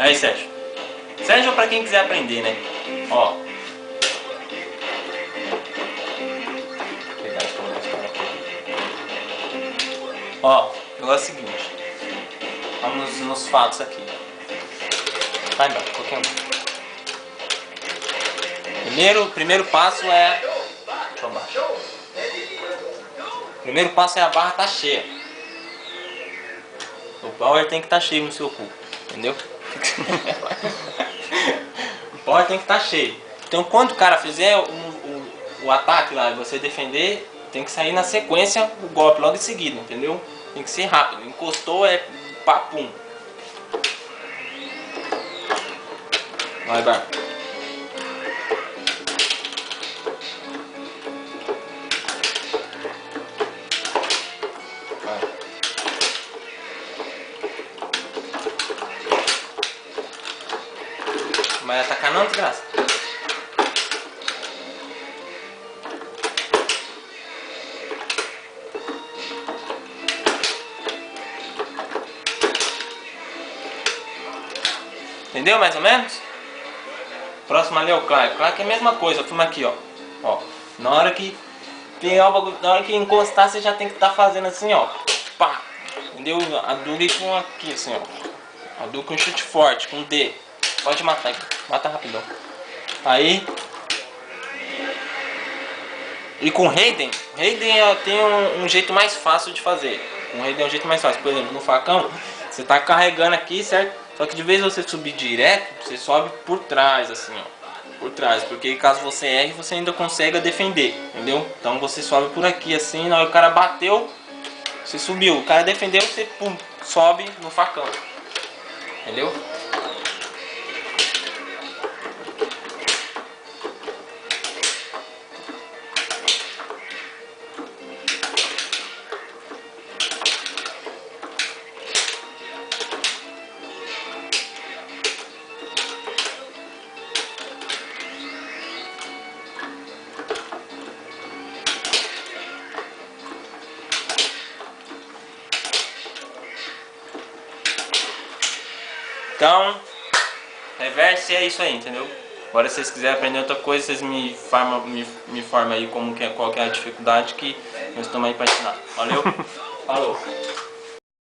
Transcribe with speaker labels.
Speaker 1: Aí, Sérgio. Sérgio é pra quem quiser aprender, né? Ó. Vou pegar esse negócio aqui. Ó, o negócio é o seguinte. Vamos nos fatos aqui. Vai embora, um pouquinho. Primeiro passo é... Deixa eu baixar. Primeiro passo é a barra tá cheia. O power tem que estar cheio no seu cu. Entendeu? O power tem que estar cheio. Então quando o cara fizer o ataque lá e você defender, tem que sair na sequência o golpe logo em seguida, entendeu? Tem que ser rápido. Encostou é papum. Vai, Bar. Vai. Vai atacar não, desgraça? Entendeu mais ou menos? Próximo ali é o Clark. Clark é a mesma coisa, filma aqui, ó. Ó. Na hora que pegar o bagulho, na hora que encostar, você já tem que estar fazendo assim, ó. Pá! Entendeu? A Duke com aqui, assim, ó. A Duke com chute forte, com D. Pode matar aqui. Mata rapidão. Aí. E com Raiden tem um jeito mais fácil de fazer. Com Raiden é um jeito mais fácil. Por exemplo, no facão, você tá carregando aqui, certo? Só que de vez você subir direto, você sobe por trás, assim, ó. Por trás, porque caso você erre, você ainda consegue defender, entendeu? Então você sobe por aqui, assim, na hora que o cara bateu, você subiu. O cara defendeu, você pum, sobe no facão. Entendeu? Então, reverse é isso aí, entendeu? Agora se vocês quiserem aprender outra coisa, vocês me informam aí qual que é a dificuldade que nós estamos aí para ensinar. Valeu? Falou!